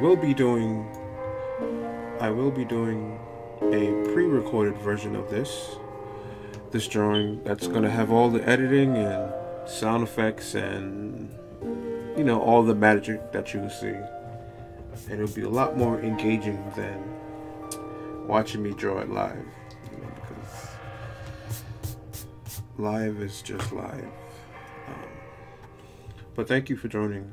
will be doing a pre-recorded version of this drawing that's gonna have all the editing and sound effects and all the magic that you will see, and it'll be a lot more engaging than watching me draw it live, because live is just live. But thank you for joining.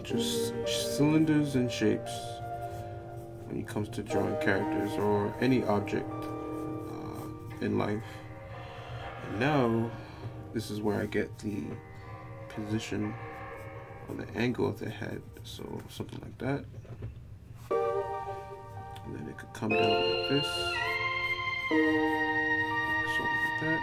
Just cylinders and shapes when it comes to drawing characters or any object in life. And now this is where I get the position or the angle of the head, so something like that, and then it could come down like this, something like that.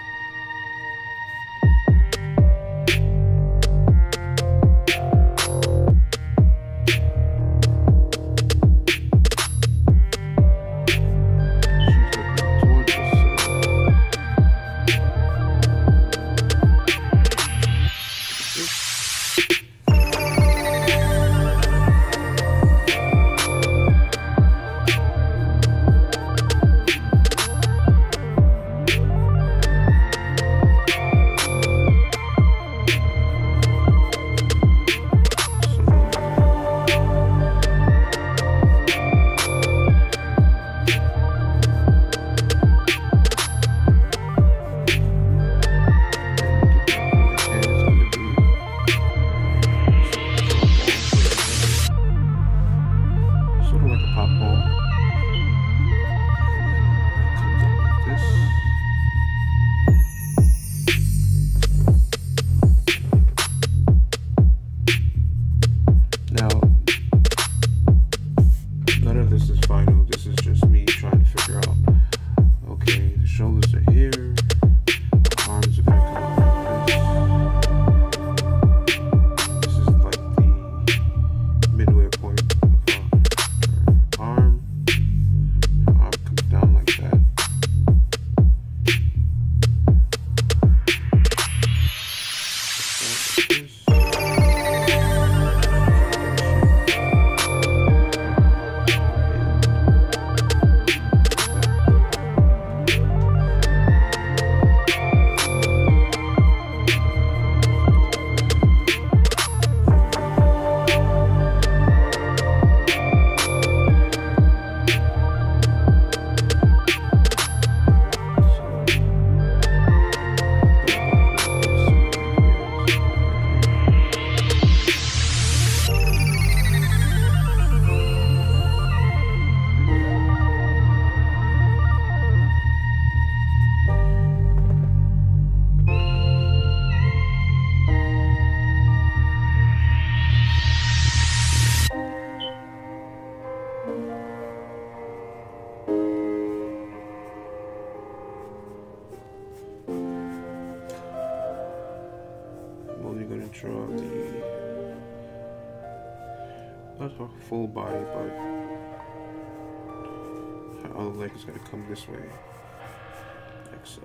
draw the, not a full body, but her other leg is going to come this way, like so.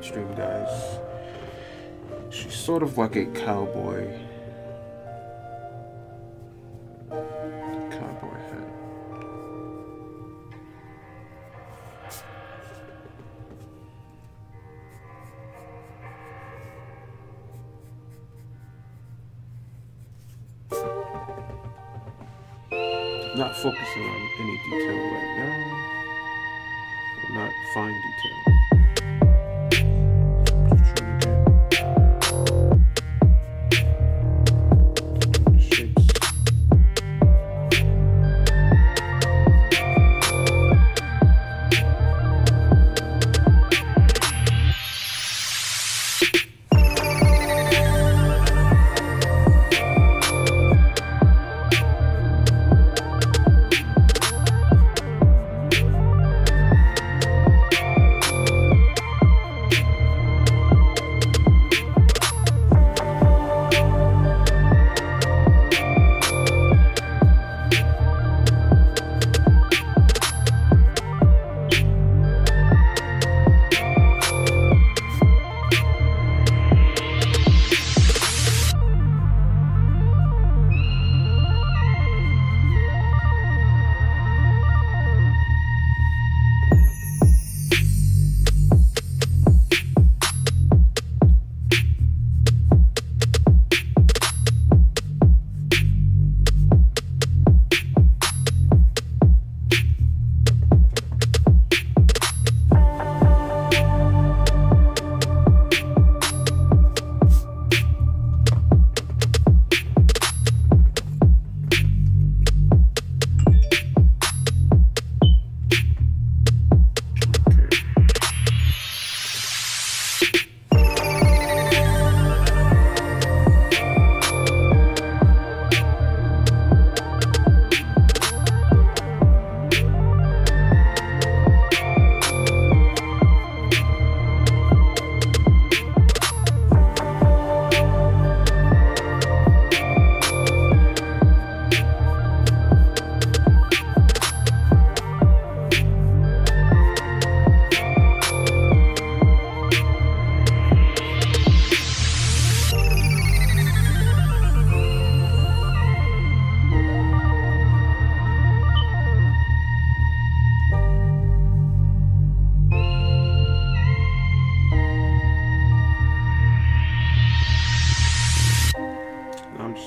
Fortnite stream, guys. She's sort of like a cowboy. Cowboy hat. Not focusing on any detail right now. Not fine detail.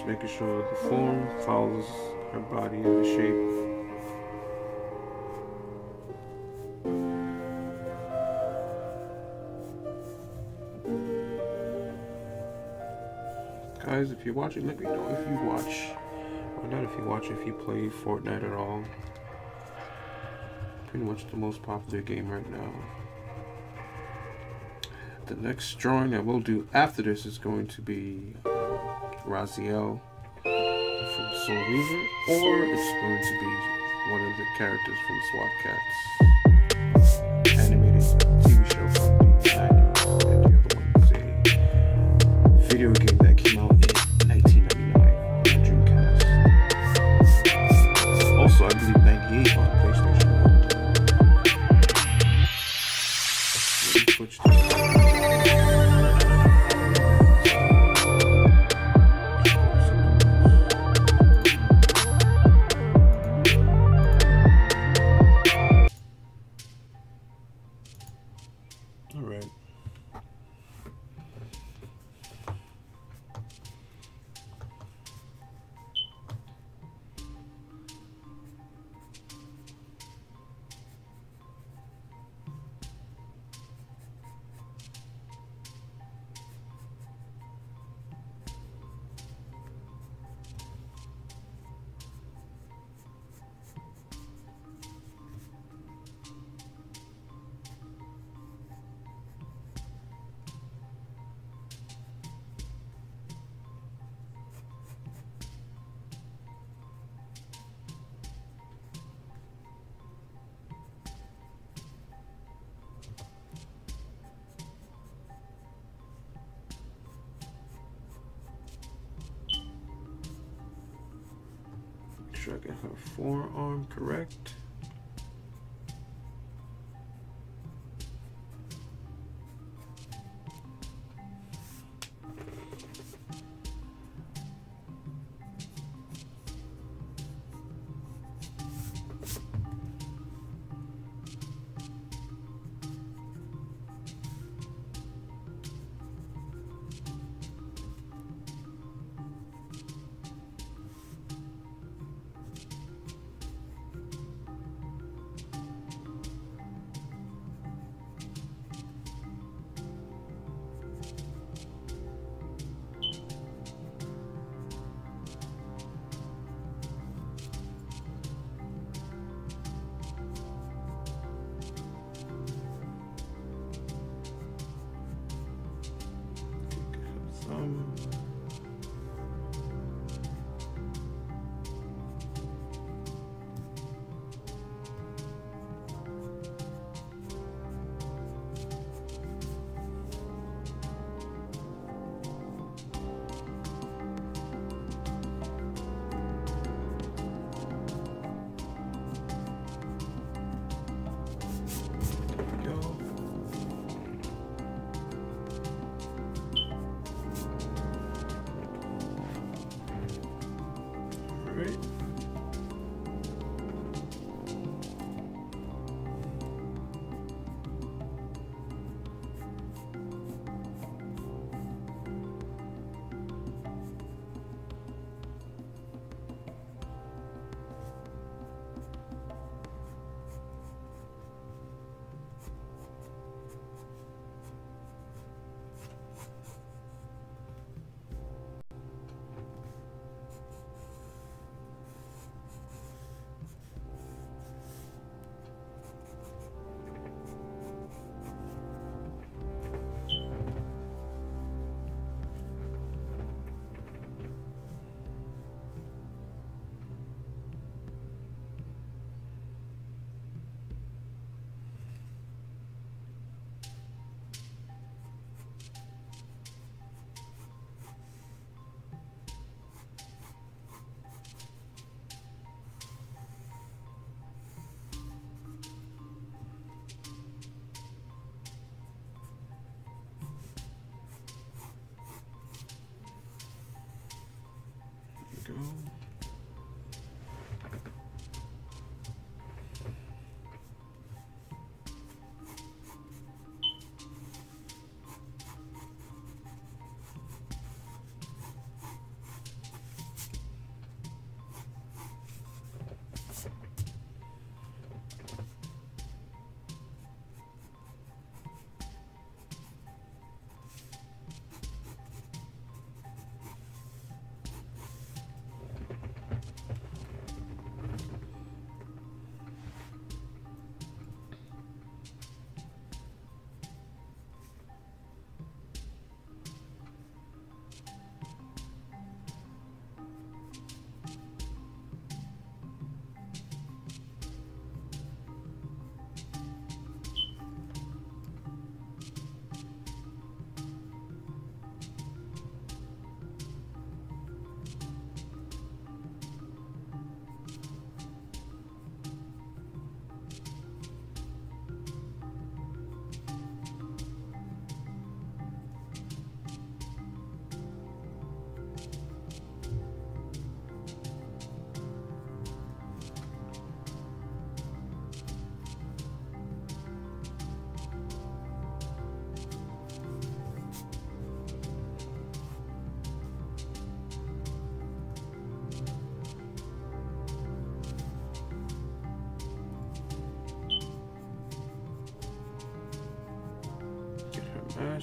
Making sure that the form follows her body and the shape. Guys, if you're watching, let me know if you watch, or not if you watch, if you play Fortnite at all. Pretty much the most popular game right now. The next drawing I will do after this is going to be Raziel from Soul Reaver, or it's going to be one of the characters from SWAT Cats animated TV show from the 90s, and the other one is a video game that came out in 1999 on Dreamcast. Also, I believe 98 on PlayStation 1. Let me switch this. Sure I get her forearm correct.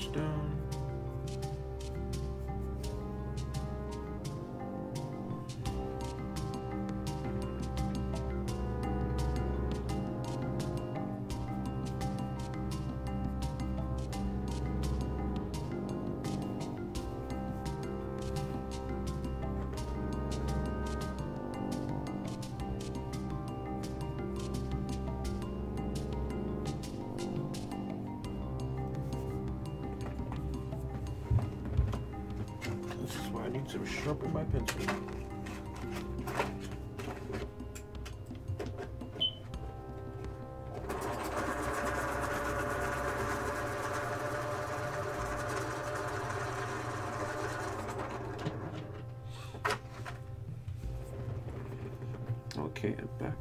brush down. I need to sharpen my pencil. Okay, and back.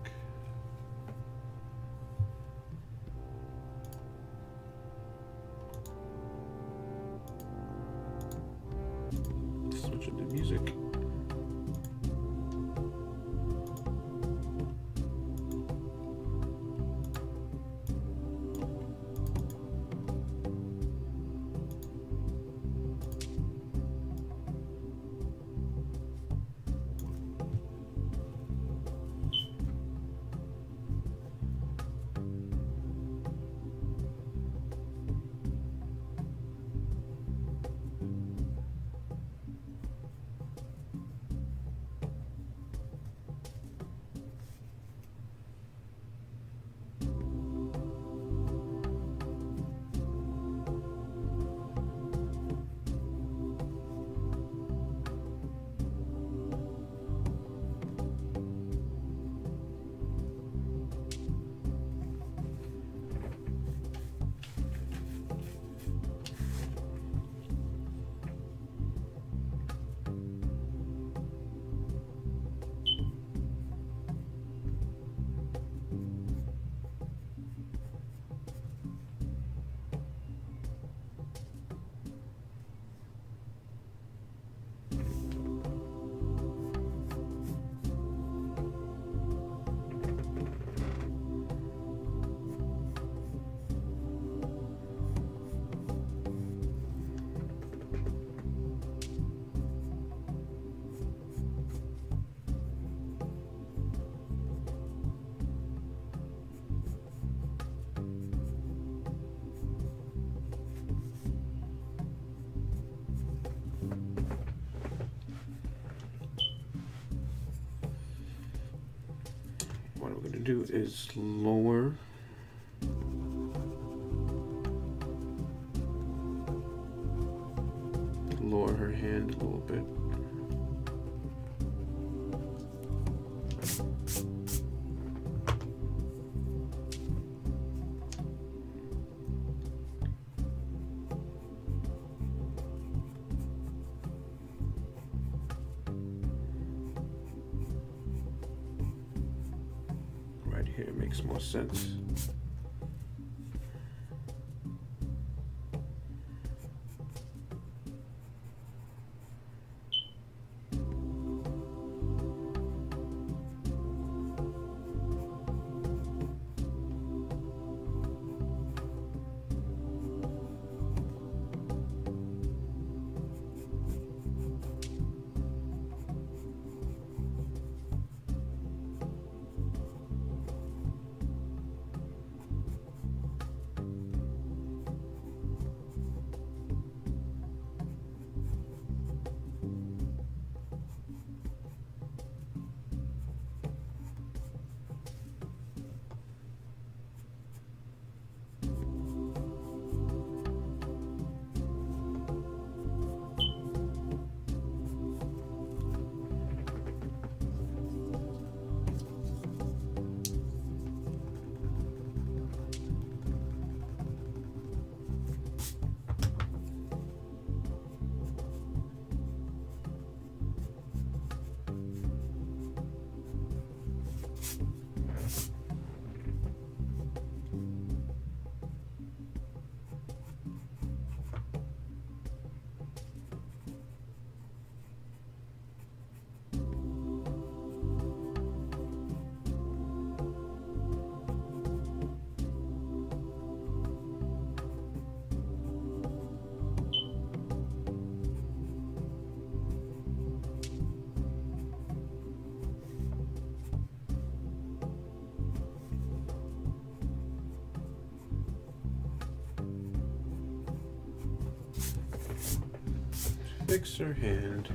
Switching to music. What I'm going to do is lower her hand a little bit. Right here makes more sense. fix her hand.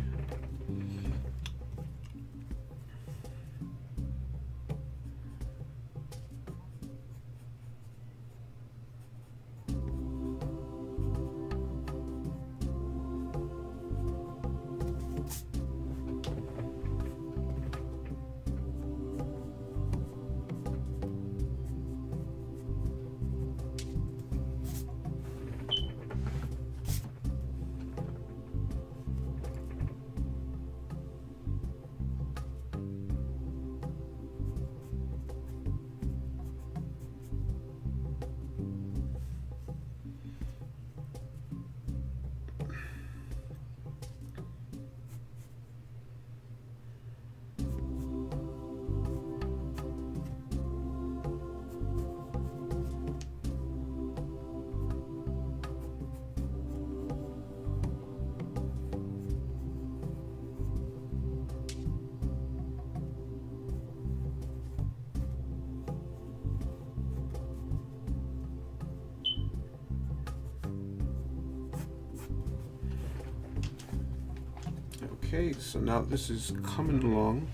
Okay, so now this is coming along.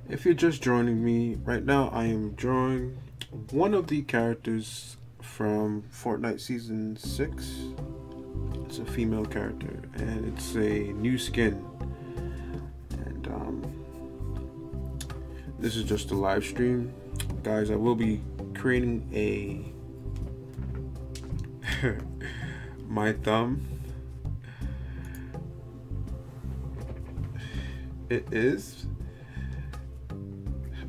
If you're just joining me right now, I am drawing one of the characters from Fortnite Season 6. It's a female character, and it's a new skin. And this is just a live stream. Guys, I will be creating a my thumb. It is.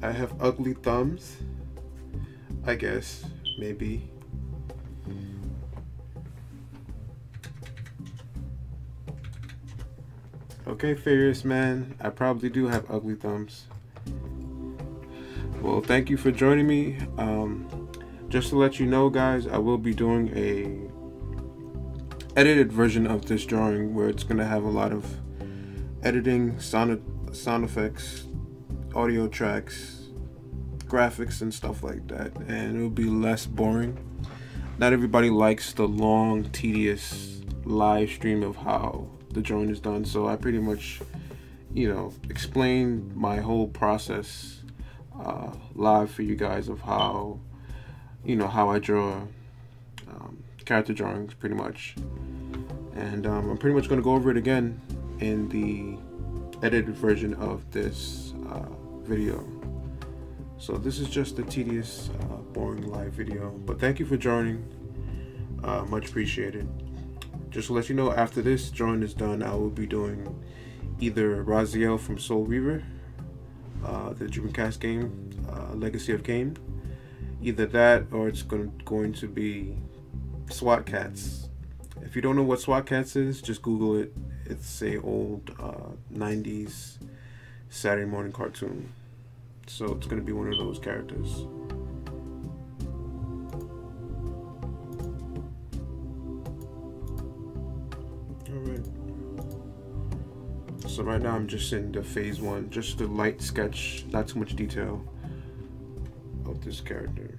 I have ugly thumbs, I guess, maybe. Okay, Furious Man, I probably do have ugly thumbs. Well, thank you for joining me. Just to let you know, guys, I will be doing a edited version of this drawing where it's gonna have a lot of editing, sound effects, audio tracks, graphics and stuff like that, and it'll be less boring. Not everybody likes the long, tedious live stream of how the drawing is done, so I pretty much, you know, explain my whole process live for you guys of how, you know, how I draw character drawings pretty much. And I'm pretty much going to go over it again in the edited version of this video. So this is just a tedious, boring live video, but thank you for joining. Much appreciated. Just to let you know, after this drawing is done, I will be doing either Raziel from Soul Reaver, the Dreamcast game, Legacy of Kain. Either that, or it's going to be SWAT Cats. If you don't know what SWAT Cats is, just Google it. It's a old 90s Saturday morning cartoon. So it's going to be one of those characters. Alright. So right now I'm just in the phase 1, just a light sketch, not too much detail of this character.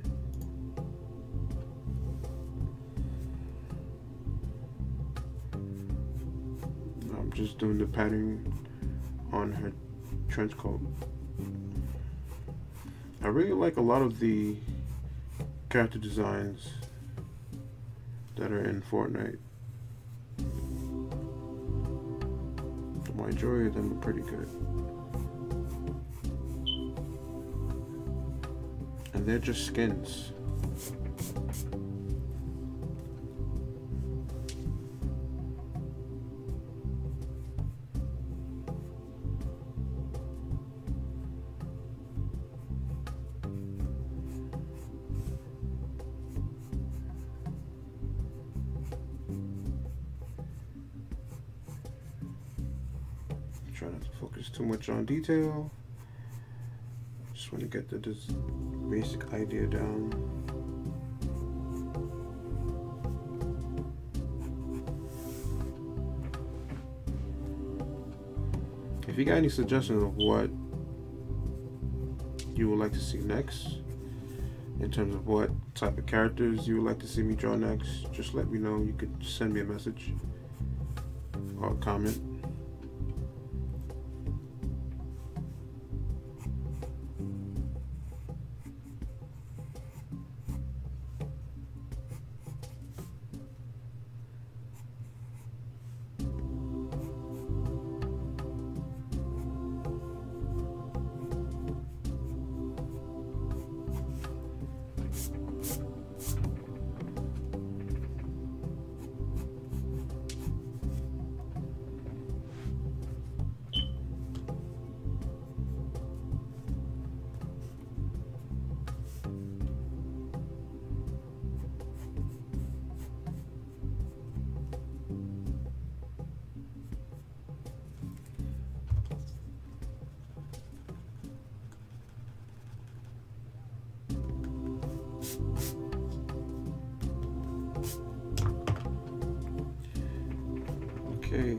I'm just doing the pattern on her trench coat. I really like a lot of the character designs that are in Fortnite. The majority of them are pretty good. And they're just skins. Try not to focus too much on detail. Just want to get the basic idea down. If you got any suggestions of what you would like to see next, in terms of what type of characters you would like to see me draw next, just let me know. You could send me a message comment. Okay.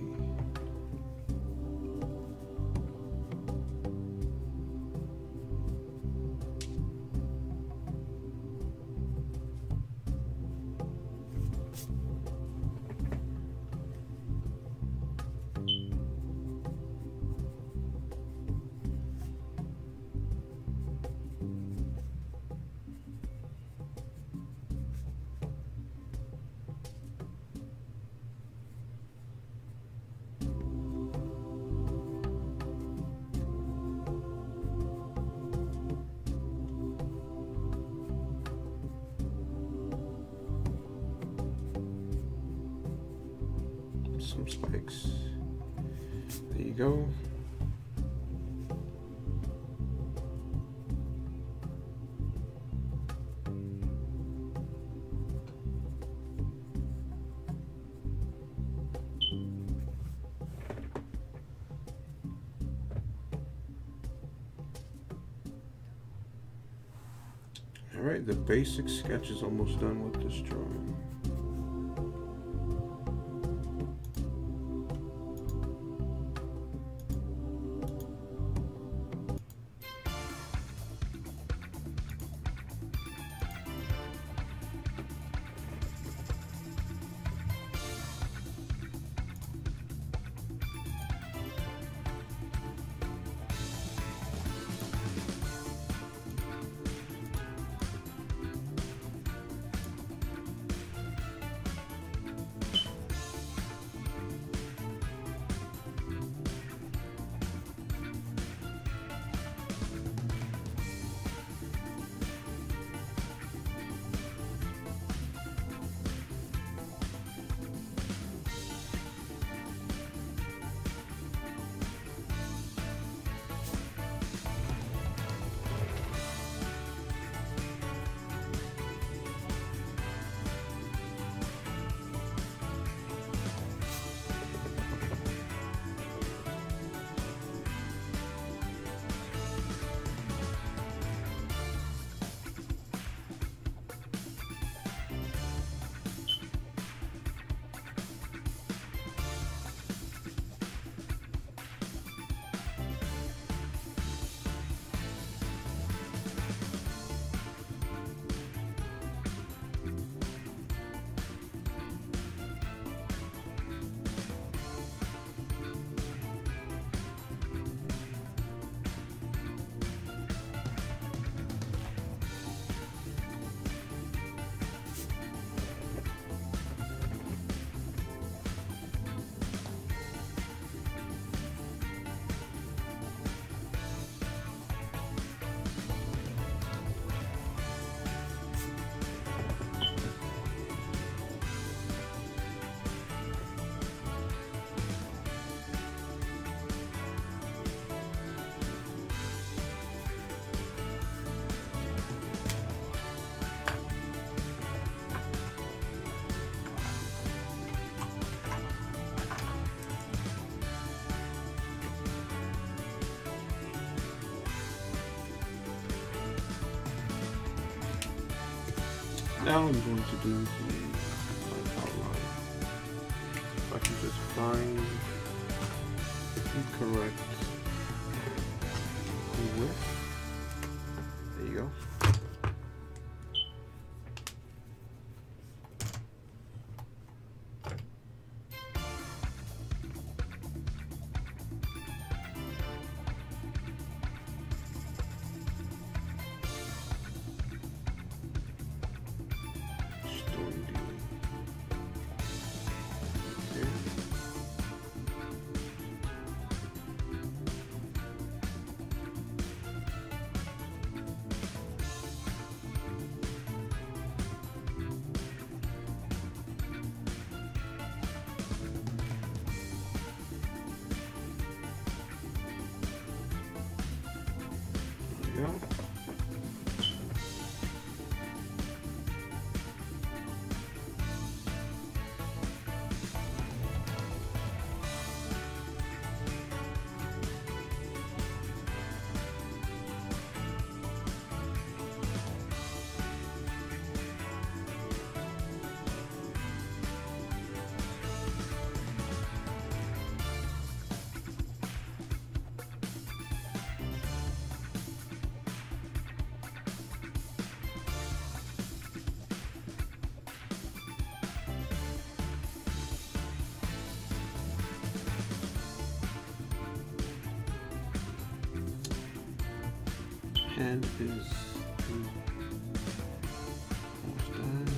Some spikes. There you go. All right, the basic sketch is almost done with this drawing. Now I'm going to do the outline. If I can just find the correct width. There you go. we go. Hand is almost done.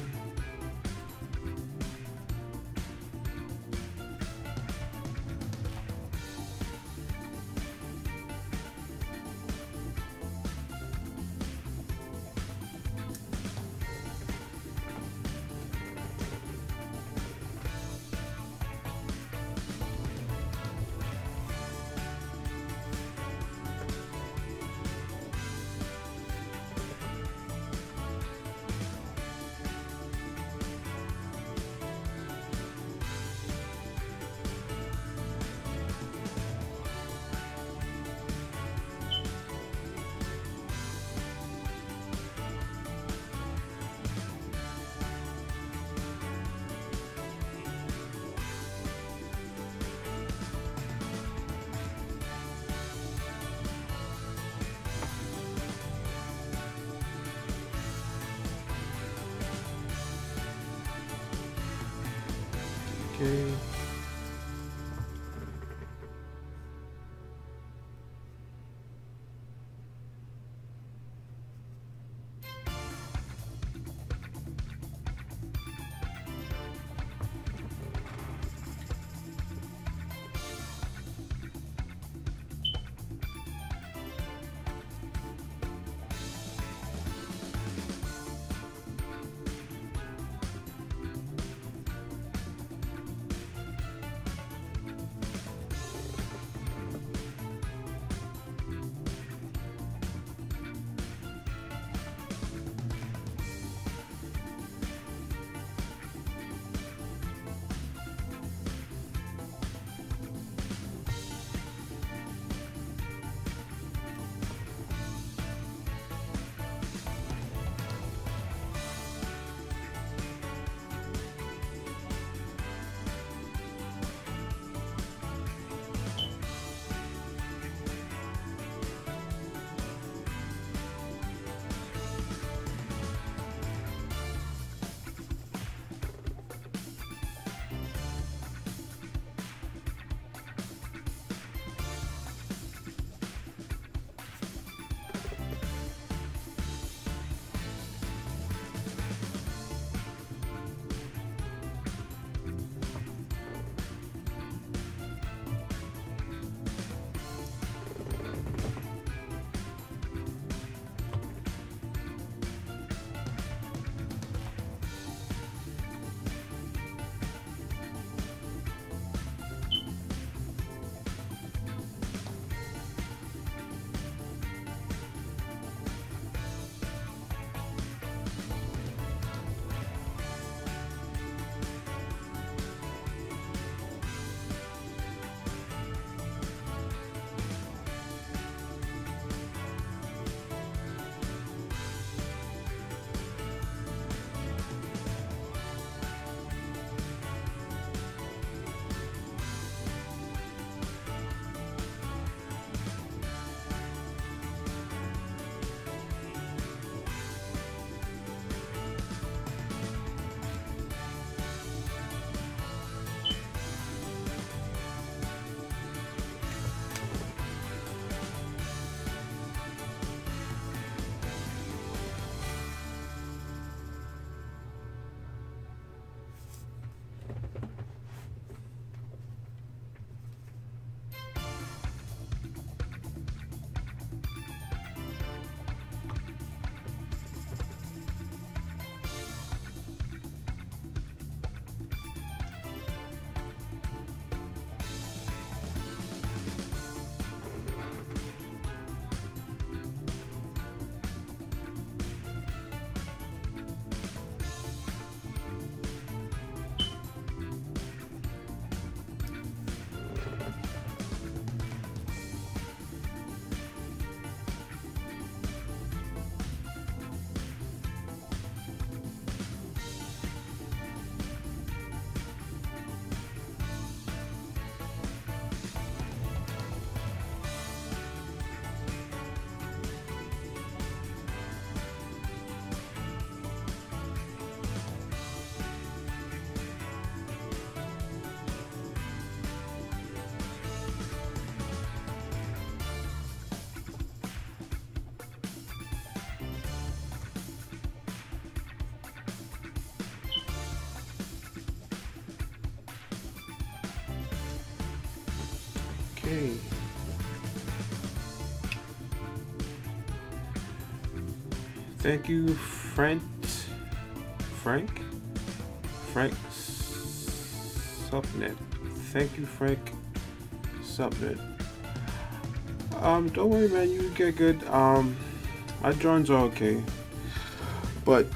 Okay. Okay. Thank you, Frank Subnet. Thank you, Frank Subnet. Don't worry, man. You get good. My drawings are okay, but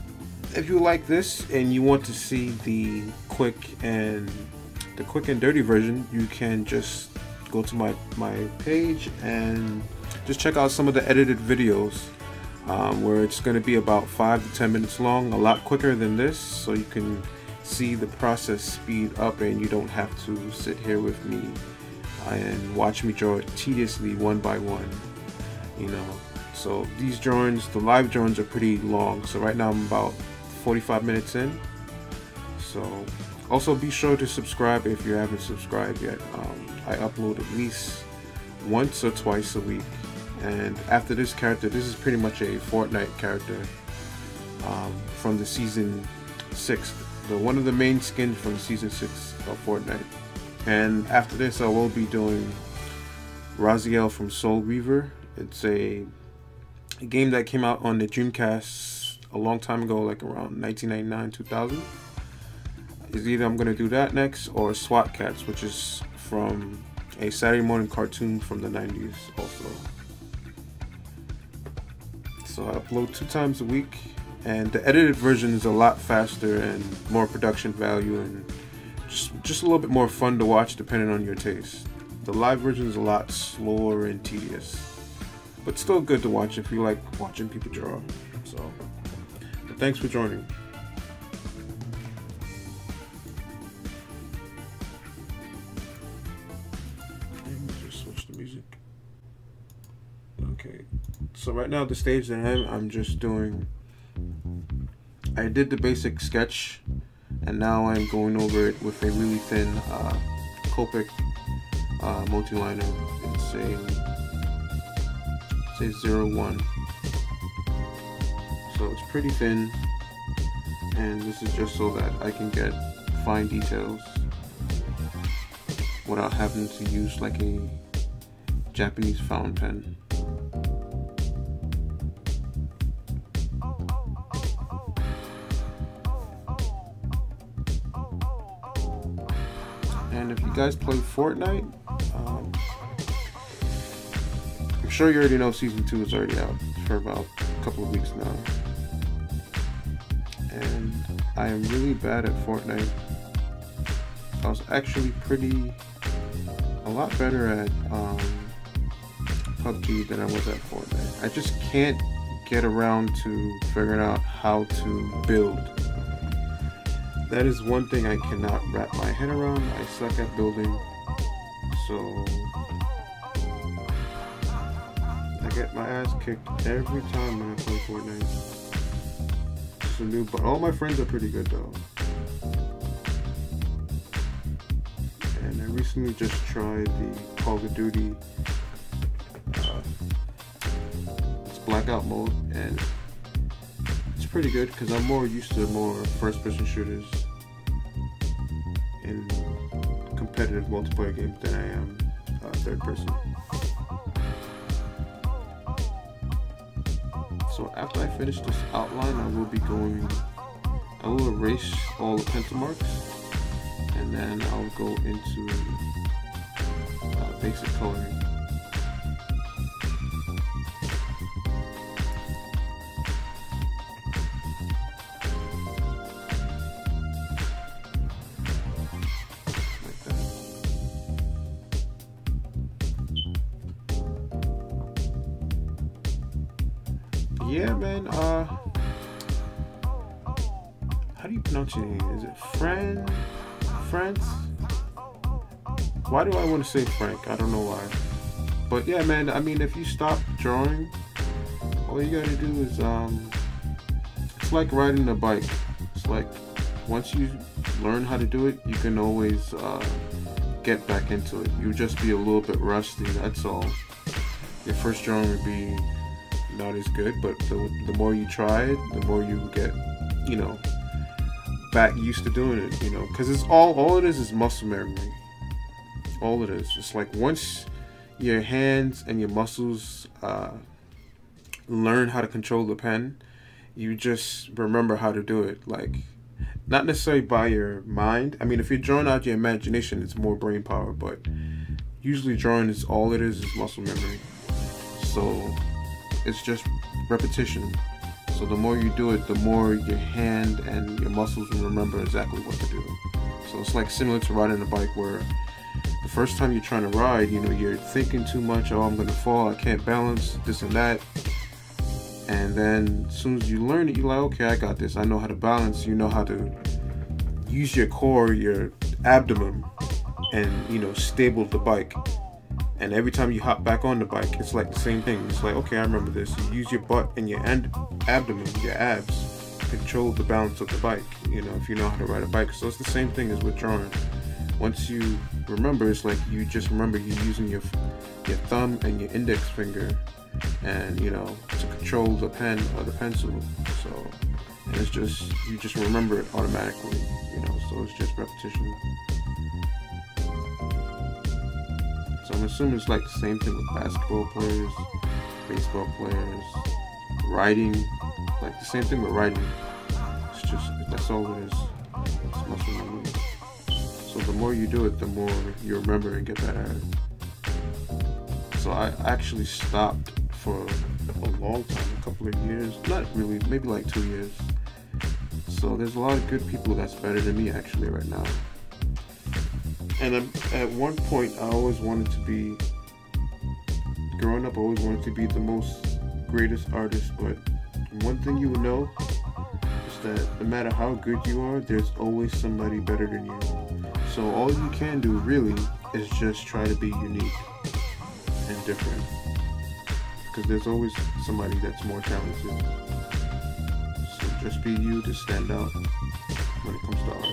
if you like this and you want to see the quick and dirty version, you can just go to my page and just check out some of the edited videos, where it's going to be about 5 to 10 minutes long, a lot quicker than this, so you can see the process speed up and you don't have to sit here with me and watch me draw it tediously one by one, you know. So these drawings, the live drawings, are pretty long. So right now I'm about 45 minutes in. So also be sure to subscribe if you haven't subscribed yet. I upload at least once or twice a week. And after this character, this is pretty much a Fortnite character from the season 6, one of the main skins from season 6 of Fortnite. And after this, I will be doing Raziel from Soul Reaver. It's a game that came out on the Dreamcast a long time ago, like around 1999, 2000. Is either I'm gonna do that next, or SWAT Cats, which is from a Saturday morning cartoon from the 90s also. So I upload 2 times a week, and the edited version is a lot faster and more production value, and just a little bit more fun to watch depending on your taste. The live version is a lot slower and tedious, but still good to watch if you like watching people draw. So, but thanks for joining. Let me just switch the music. Okay, so right now the stage that I'm just doing, I did the basic sketch, and now I'm going over it with a really thin Copic multi-liner. It's a 01. So it's pretty thin, and this is just so that I can get fine details without having to use like a Japanese fountain pen. And if you guys play Fortnite, I'm sure you already know Season 2 is already out for about a couple of weeks now. And I am really bad at Fortnite. I was actually a lot better at PUBG than I was at Fortnite. I just can't get around to figuring out how to build. That is one thing I cannot wrap my head around. I suck at building, so I get my ass kicked every time when I play Fortnite. It's a new, but all my friends are pretty good though. And I recently just tried the Call of Duty it's Blackout mode, and it's pretty good because I'm more used to more first-person shooters in competitive multiplayer games than I am third-person. So after I finish this outline, I will erase all the pencil marks, and then I'll go into basic coloring. Yeah, man, how do you pronounce your name? Is it France? Why do I want to say Frank? I don't know why. But yeah, man, I mean, if you stop drawing, all you gotta do is, it's like riding a bike. It's like, once you learn how to do it, you can always get back into it. You'll just be a little bit rusty, that's all. Your first drawing would be not as good, but the more you try it, the more you get, you know, back used to doing it, you know, because it's all it is muscle memory. All it is. It's like once your hands and your muscles learn how to control the pen, you just remember how to do it. Like, not necessarily by your mind. I mean, if you're drawing out your imagination, it's more brain power, but usually drawing is all it is muscle memory. So it's just repetition. So the more you do it, the more your hand and your muscles will remember exactly what to do. So it's like similar to riding a bike, where the first time you're trying to ride, you know, you're thinking too much. Oh, I'm gonna fall, I can't balance, this and that. And then as soon as you learn it, you're like, okay, I got this. I know how to balance. You know how to use your core, your abdomen, and, you know, stable the bike. And every time you hop back on the bike, it's like the same thing. It's like, okay, I remember this. You use your butt and your abdomen, your abs, to control the balance of the bike, you know, if you know how to ride a bike. So it's the same thing as with drawing. Once you remember, it's like you just remember you using your thumb and your index finger, and, you know, to control the pen or the pencil. So, and it's just, you just remember it automatically, you know, so it's just repetition. So I'm assuming it's like the same thing with basketball players, baseball players, riding, like the same thing with riding. It's just, that's all it is. It's muscle memory. So the more you do it, the more you remember and get better at it. So I actually stopped for a long time, a couple of years, not really, maybe like 2 years. So there's a lot of good people that's better than me actually right now. And at one point, I always wanted to be, growing up, I always wanted to be the most greatest artist. But one thing you will know is that no matter how good you are, there's always somebody better than you. So all you can do really is just try to be unique and different, because there's always somebody that's more talented. So just be you to stand out when it comes to art.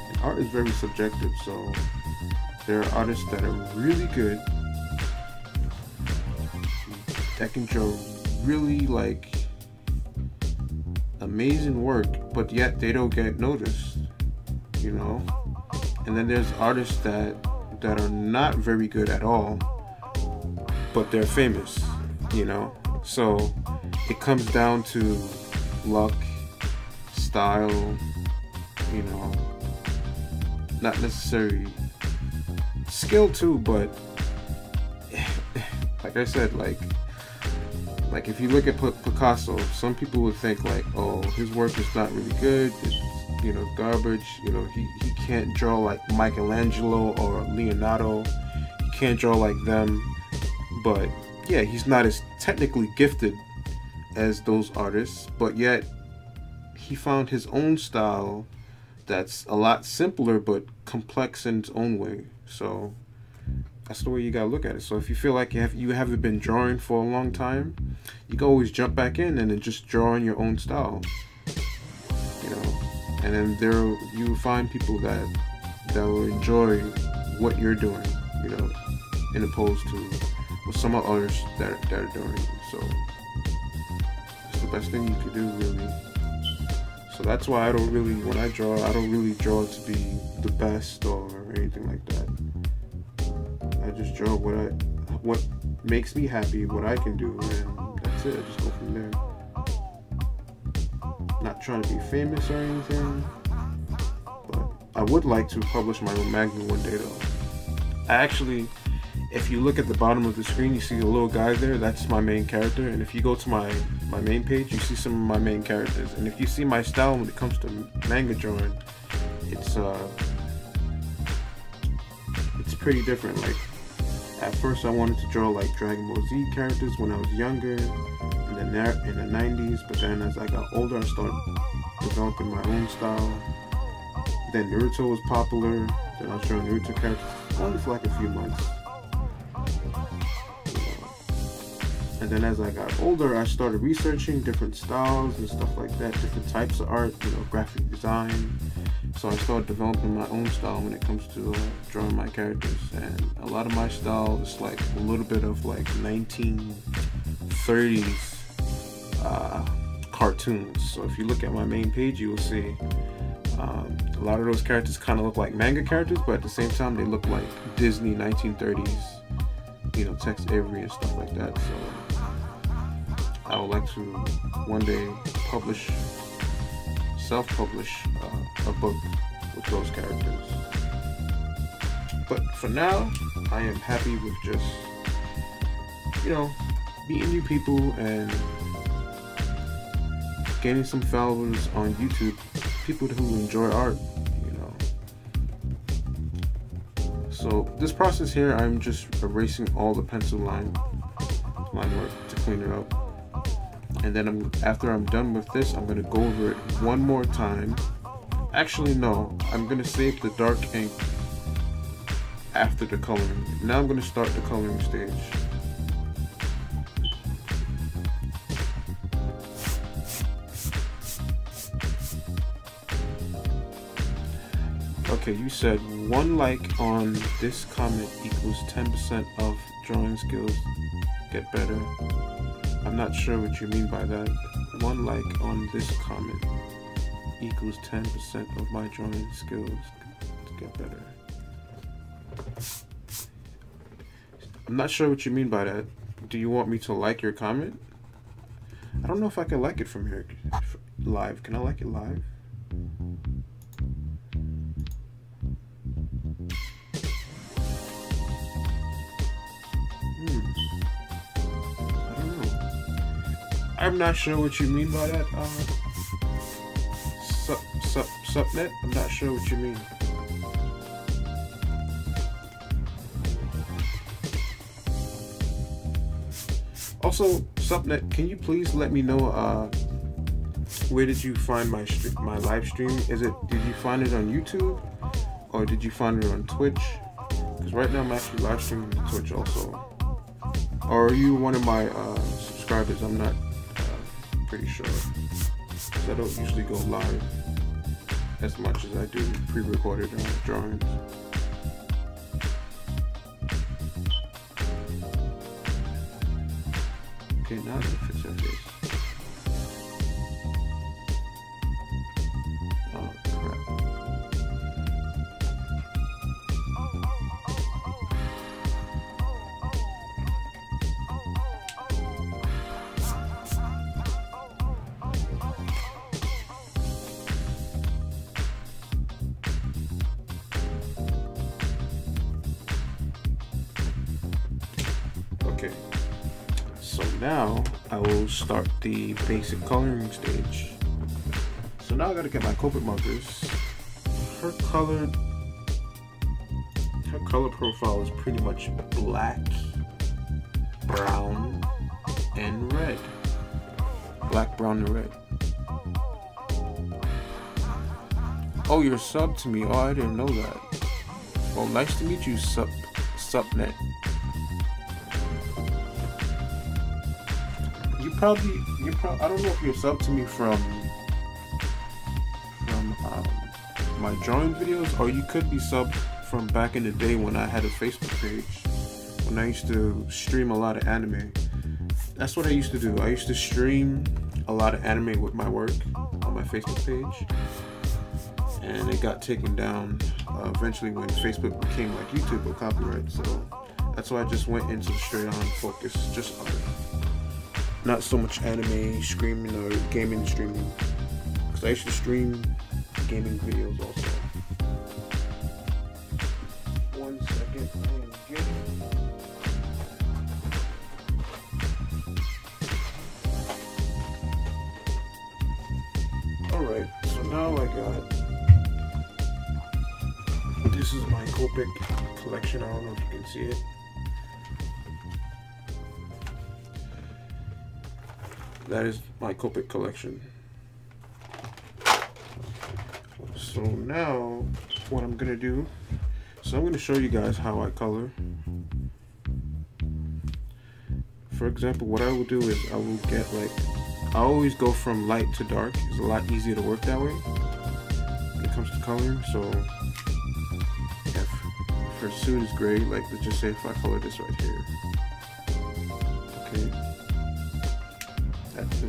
And art is very subjective, so there are artists that are really good, that can draw really like amazing work, but yet they don't get noticed, you know. And then there's artists that are not very good at all, but they're famous, you know. So it comes down to luck, style, you know, not necessarily skill too, but like I said, like if you look at Picasso, some people would think like, oh, his work is not really good, it's, you know, garbage, you know, he can't draw like Michelangelo or Leonardo, he can't draw like them. But yeah, he's not as technically gifted as those artists, but yet he found his own style that's a lot simpler but complex in its own way. So that's the way you gotta look at it. So if you feel like you haven't been drawing for a long time, you can always jump back in and then just draw in your own style, you know. And then there you find people that will enjoy what you're doing, you know, in opposed to what some others that are doing. So it's the best thing you could do, really. So that's why I don't really, when I draw, I don't really draw to be the best or anything like that. I just draw what makes me happy, what I can do, and that's it. I just go from there. Not trying to be famous or anything, but I would like to publish my own magazine one day though. I actually, if you look at the bottom of the screen, you see a little guy there, that's my main character. And if you go to my main page, you see some of my main characters. And if you see my style when it comes to manga drawing, it's pretty different. Like, at first I wanted to draw like Dragon Ball Z characters when I was younger, in the 90s, but then as I got older, I started developing my own style. Then Naruto was popular, then I was drawing Naruto characters only for like a few months. And then as I got older, I started researching different styles and stuff like that, different types of art, you know, graphic design. So I started developing my own style when it comes to drawing my characters. And a lot of my style is like a little bit of like 1930s cartoons. So if you look at my main page, you will see a lot of those characters kind of look like manga characters, but at the same time they look like Disney 1930s you know, text Avery and stuff like that. So I would like to one day self-publish a book with those characters. But for now, I am happy with just, you know, meeting new people and gaining some followers on YouTube, people who enjoy art, you know. So this process here, I'm just erasing all the pencil line work to clean it up. And then after I'm done with this, I'm gonna go over it one more time. Actually, no, I'm gonna save the dark ink after the coloring. Now I'm gonna start the coloring stage. Okay, you said 1 like on this comment equals 10% of drawing skills get better. I'm not sure what you mean by that. 1 like on this comment equals 10% of my drawing skills to get better. I'm not sure what you mean by that. Do you want me to like your comment? I don't know if I can like it from here live. Can I like it live? I don't know. I'm not sure what you mean by that. Subnet? I'm not sure what you mean. Also, Subnet, can you please let me know where did you find my live stream? Did you find it on YouTube or did you find it on Twitch? Because right now I'm actually live streaming on Twitch also. Or are you one of my subscribers? I'm not pretty sure. Because I don't usually go live as much as I do pre-recorded drawings. Okay, now it fits your face. Oh, crap. Okay. So now I will start the basic coloring stage. So now I gotta get my Copic markers. Her color profile is pretty much black, brown, and red. Black, brown, and red. Oh, you're subbed to me. Oh, I didn't know that. Well, nice to meet you, Subnet. I don't know if you're subbed to me from my drawing videos, or you could be subbed from back in the day when I had a Facebook page, when I used to stream a lot of anime. That's what I used to do. I used to stream a lot of anime with my work on my Facebook page, and it got taken down eventually when Facebook became like YouTube with copyright. So that's why I just went into straight on focus, just art. Not so much anime streaming or gaming streaming, because I used to stream gaming videos also. 1 second, I am getting... Alright, so now I got... This is my Copic collection, I don't know if you can see it. That is my Copic collection. So now what I'm gonna do, so I'm gonna show you guys how I color. For example, what I will do is I will get I always go from light to dark. It's a lot easier to work that way when it comes to coloring. So if her suit is gray, let's just say if I color this right here. Okay.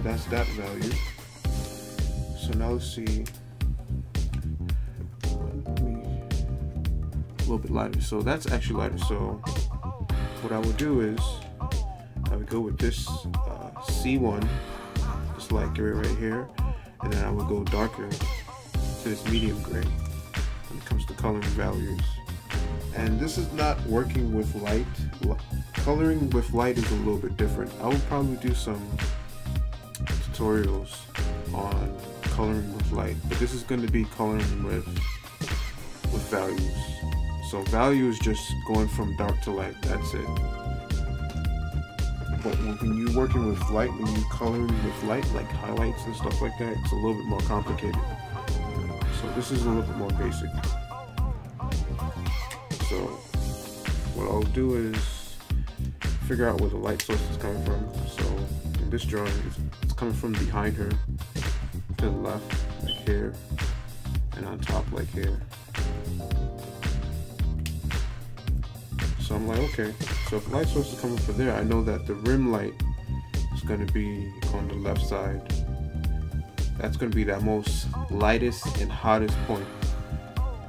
That's that value. So now let's see. A little bit lighter. So that's actually lighter. So what I would do is I would go with this C1, this light gray right here, and then I would go darker to this medium gray when it comes to coloring values. And this is not working with light. Coloring with light is a little bit different. I would probably do some tutorials on coloring with light, but this is going to be coloring with values. So value is just going from dark to light, that's it. But when you're working with light, when you're coloring with light, like highlights and stuff like that, it's a little bit more complicated. So this is a little bit more basic. So what I'll do is figure out where the light source is coming from. So in this drawing, it's coming from behind her to the left, like here, and on top, like here. So I'm like, okay, so if the light source is coming from there, I know that the rim light is going to be on the left side. That's going to be that most lightest and hottest point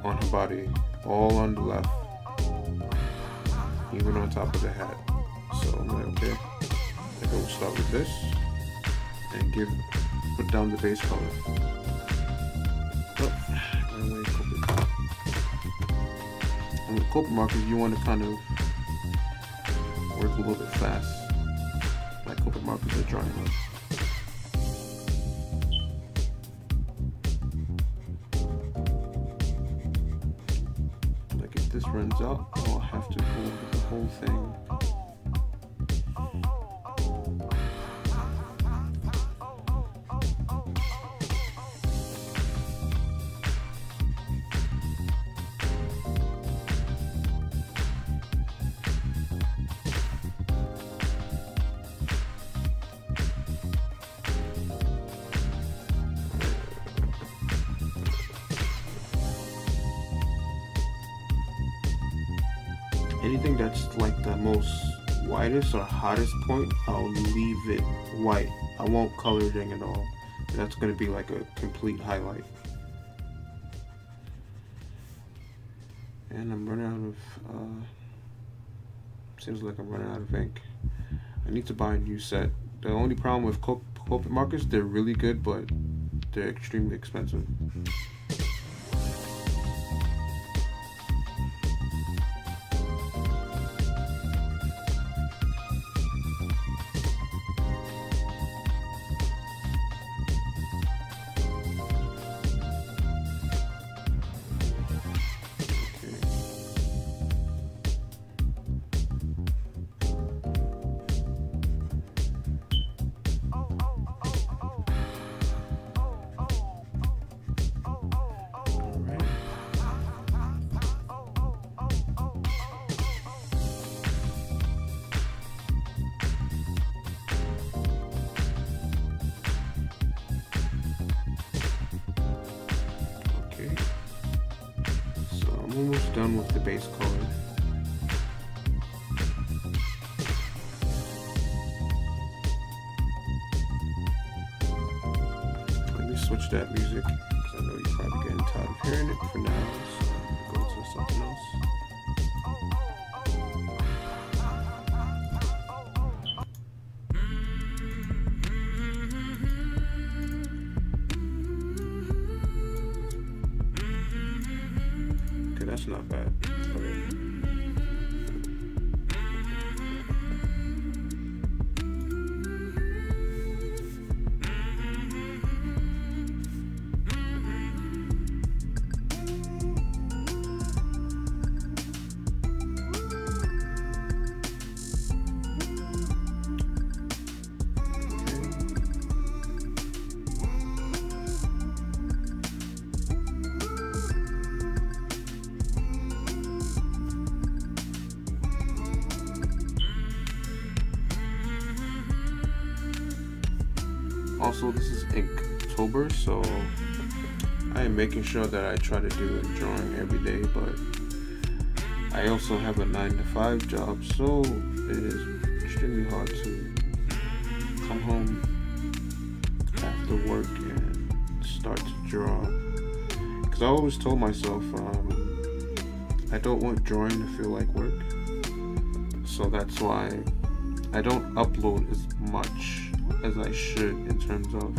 on her body, all on the left, even on top of the hat. So I'm like, okay, I think I will start with this and put down the base color. And with Copic markers, you want to kind of work a little bit fast, like Copic markers are drying up. Like if this runs out, I'll have to go over the whole thing. Anything that's like the most whitest or hottest point, I'll leave it white. I won't color it in at all. And that's going to be like a complete highlight. And I'm running out of, seems like I'm running out of ink. I need to buy a new set. The only problem with Copic markers, they're really good, but they're extremely expensive. Almost done with the base color. Let me switch that music because I know you're probably getting tired of hearing it for now. So go to something else. That's not bad. Okay. Also, this is Inktober, so I am making sure that I try to do a drawing every day, but I also have a 9-to-5 job, so it is extremely hard to come home after work and start to draw. Because I always told myself I don't want drawing to feel like work. So that's why I don't upload as much as I should in terms of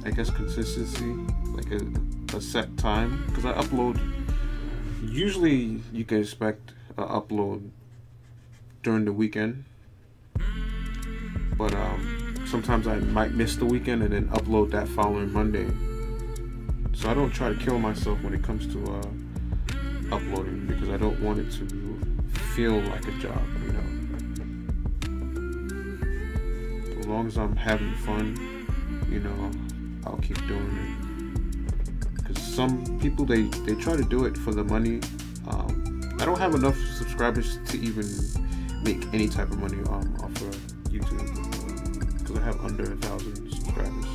I guess consistency, like a set time, because I upload, usually you can expect an upload during the weekend, but sometimes I might miss the weekend and then upload that following Monday. So I don't try to kill myself when it comes to uploading, because I don't want it to feel like a job, you know. As long as I'm having fun, you know, I'll keep doing it. Because some people, they try to do it for the money. I don't have enough subscribers to even make any type of money off of YouTube, because I have under 1,000 subscribers.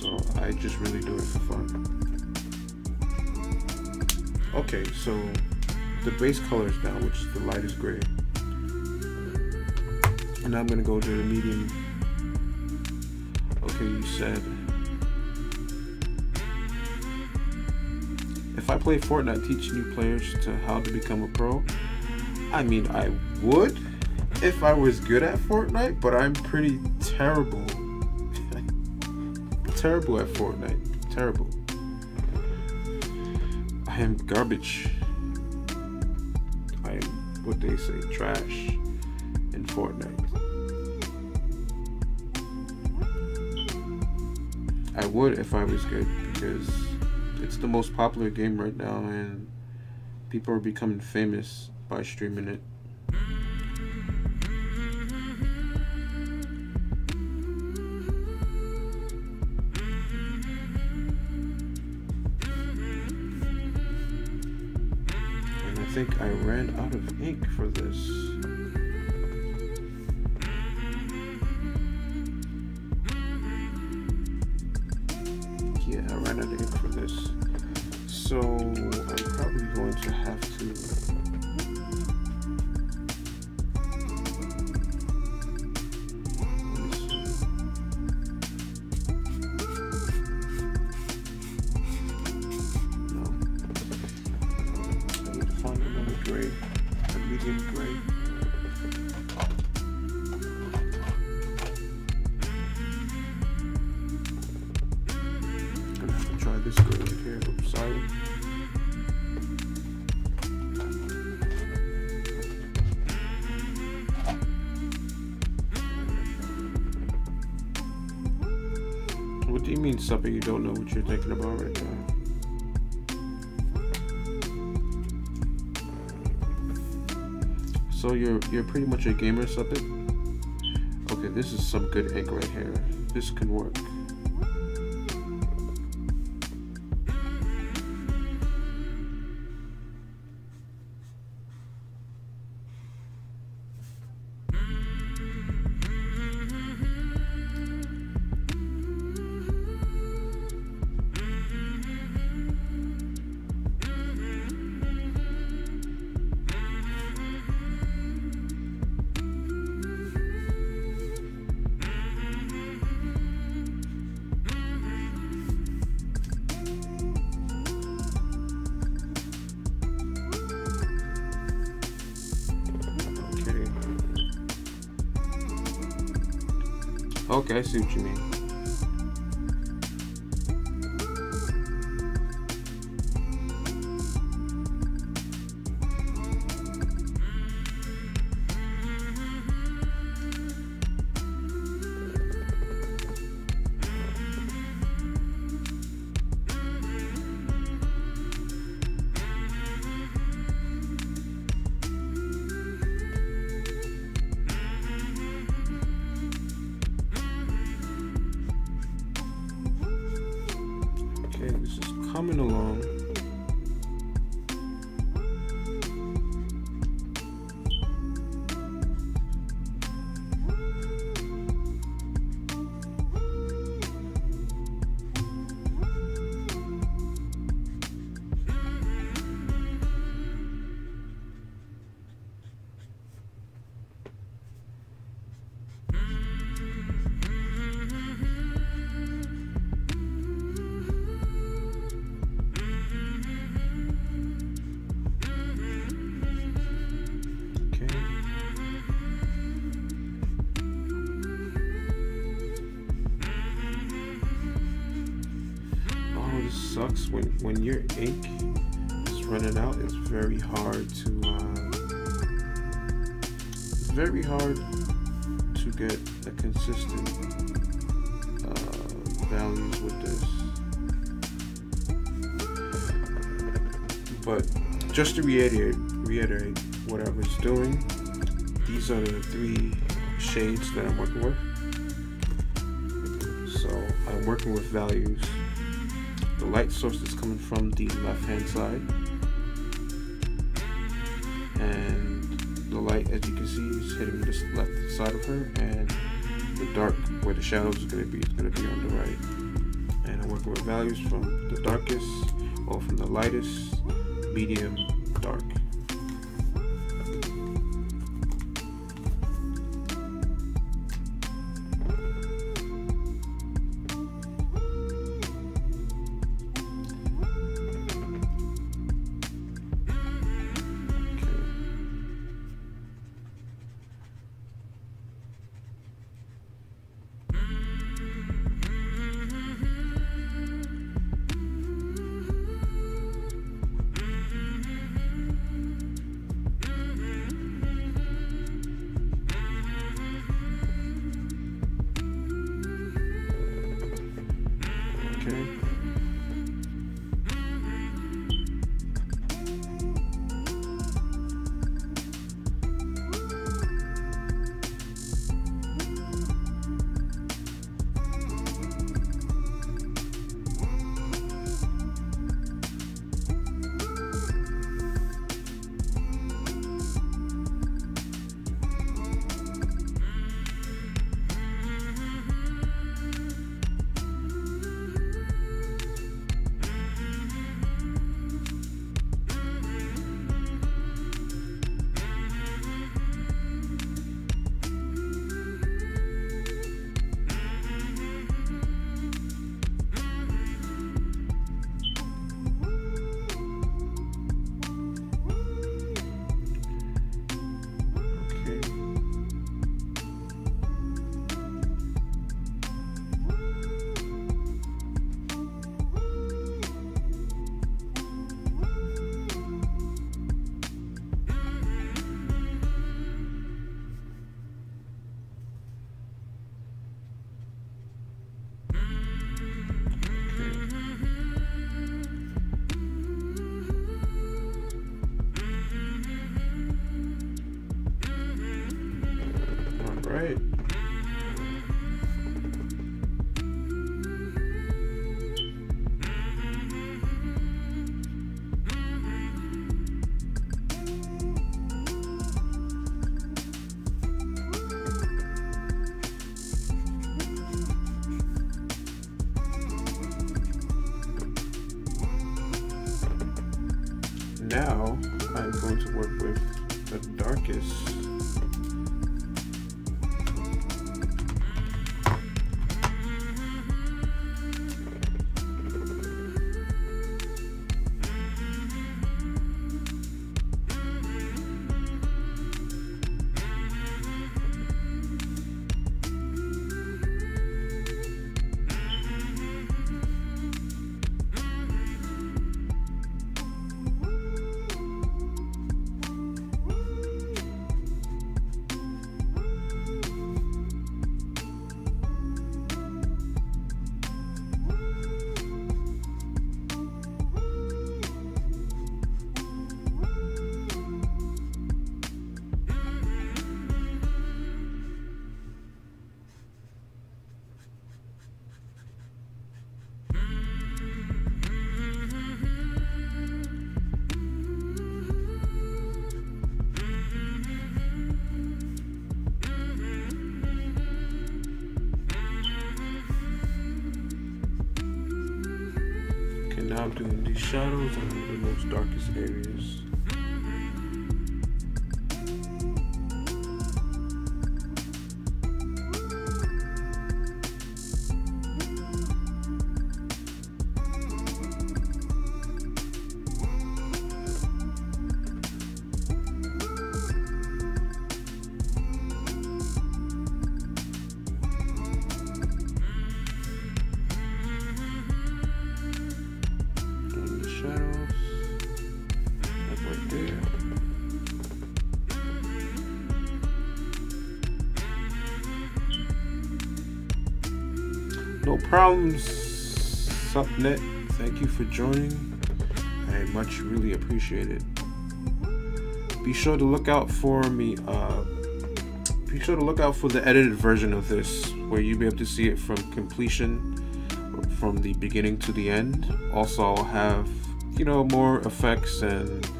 So I just really do it for fun. Okay, so the base color is down, which is the lightest gray. And now I'm gonna go to the medium. Okay, you said if I play Fortnite, teach new players to how to become a pro. I mean, I would if I was good at Fortnite, but I'm pretty terrible. Terrible at Fortnite. Terrible. I am garbage. I am, what they say, trash in Fortnite. I would if I was good, because it's the most popular game right now and people are becoming famous by streaming it. And I think I ran out of ink for this. Yeah, I ran out of ink for this. So I'm probably going to have to gray, a medium gray. I'm gonna have to try this gray right here. Oops, sorry. What do you mean, Supper? You don't know what you're thinking about right now? So you're pretty much a gamer, Suppet? Okay, this is some good ink right here. This can work. Okay, I see what you mean. This is coming along. sucks when your ink is running out. It's very hard to get a consistent values with this. But just to reiterate what I was doing, these are the 3 shades that I'm working with. So I'm working with values. The light source is coming from the left hand side, and the light, as you can see, is hitting this left side of her, and the dark, where the shadows is going to be, is going to be on the right. And I'm working with values from the darkest, or from the lightest, medium, dark. Right. Now I'm going to work with the darkest. Now I'm doing these shadows on the most darkest areas. No problems, Subnet. Thank you for joining. I much really appreciate it. Be sure to look out for me. Be sure to look out for the edited version of this, where you'll be able to see it from completion, from the beginning to the end. Also, I'll have, you know, more effects and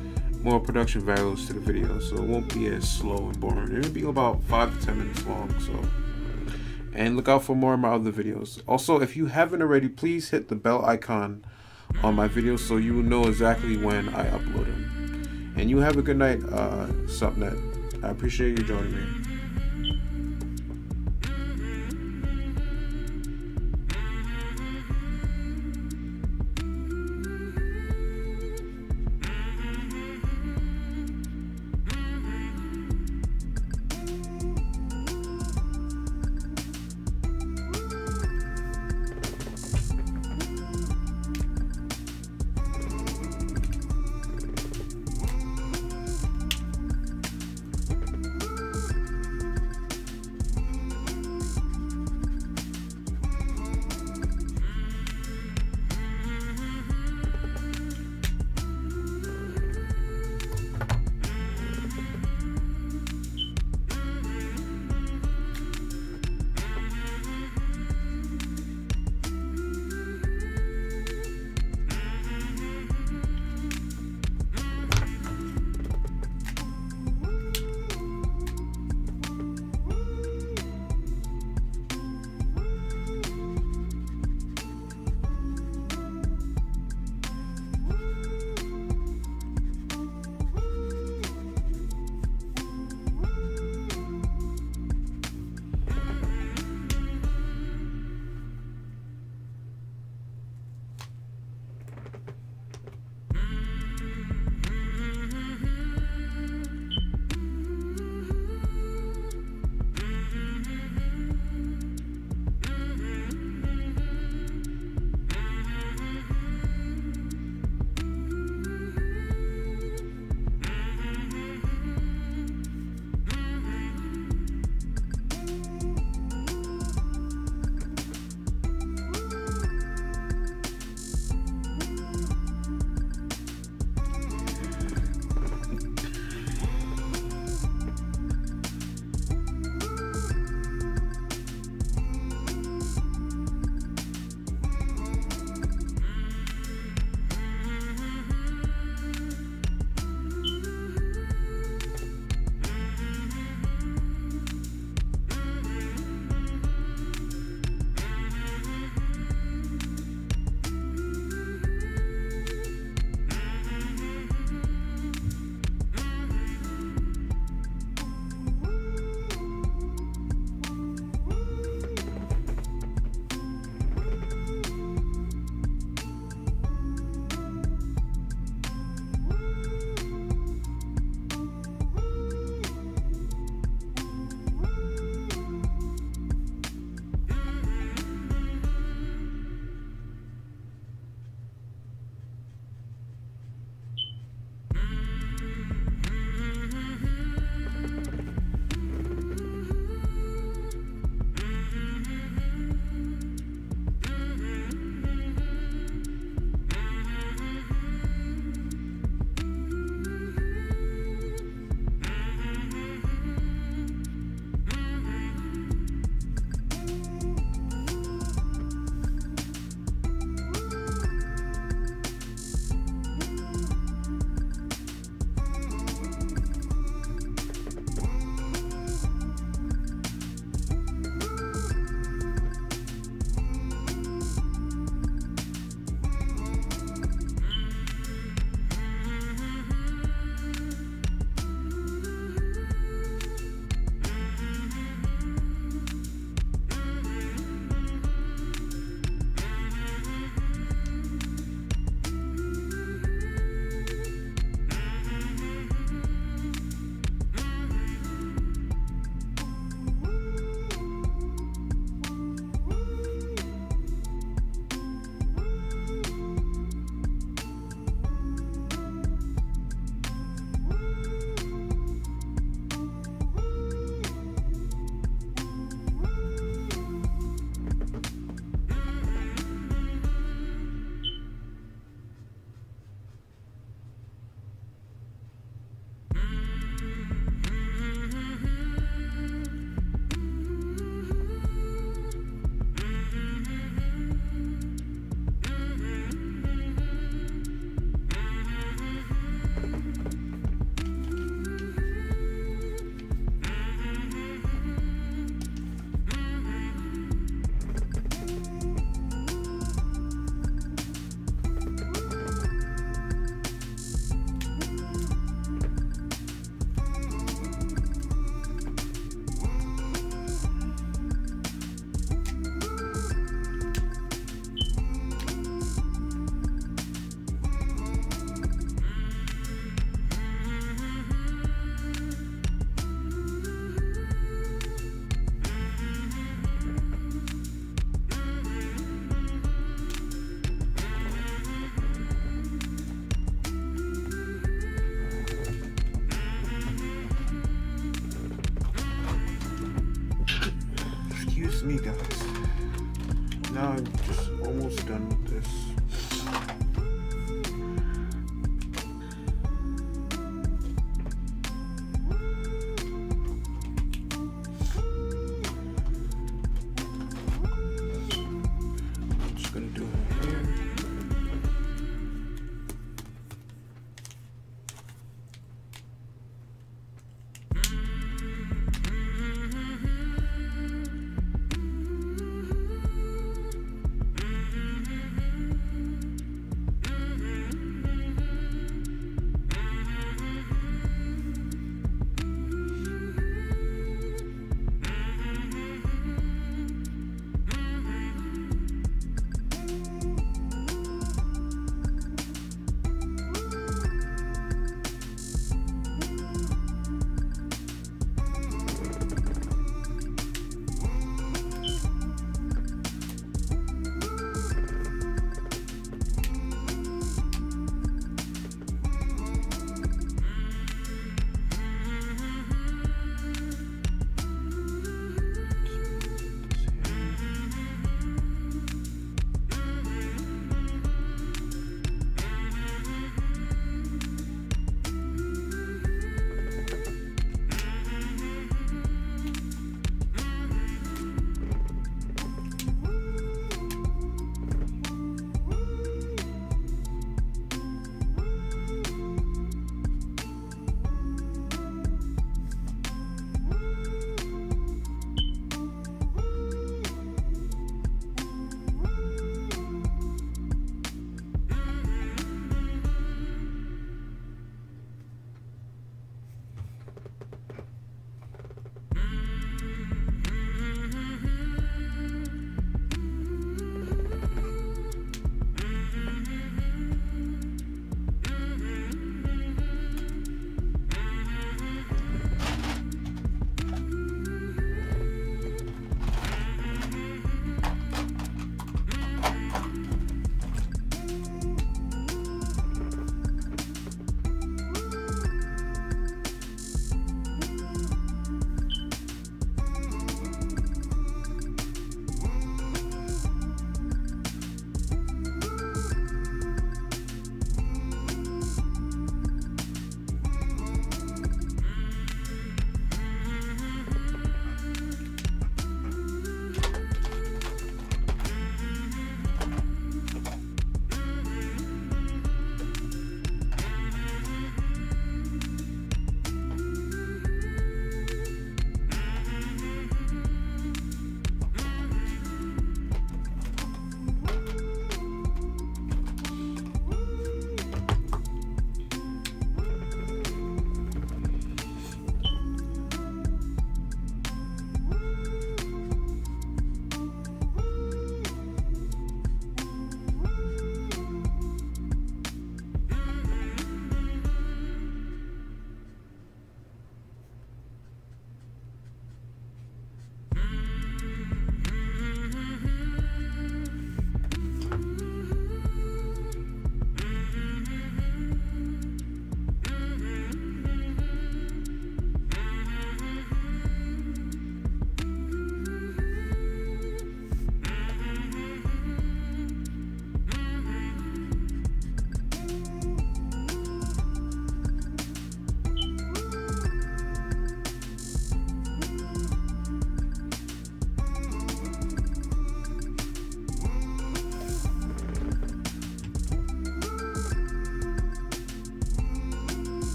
more production values to the video, so it won't be as slow and boring. It'll be about 5 to 10 minutes long. So, and look out for more of my other videos. Also, if you haven't already, please hit the bell icon on my videos so you will know exactly when I upload them. And you have a good night, Subnet. I appreciate you joining me.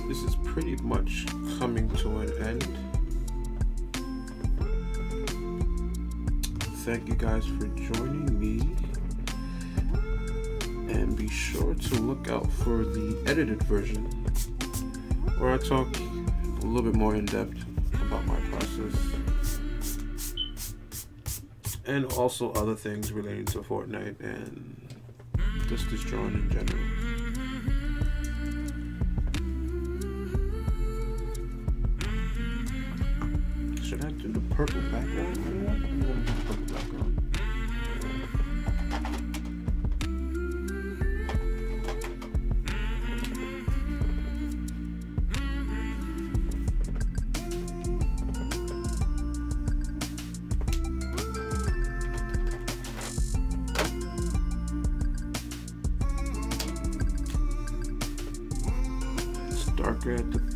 this is pretty much coming to an end. Thank you guys for joining me, and be sure to look out for the edited version where I talk a little bit more in depth about my process and also other things relating to Fortnite and just this drawing in general. Should I do the purple background? I'm gonna do the purple background. It's darker at the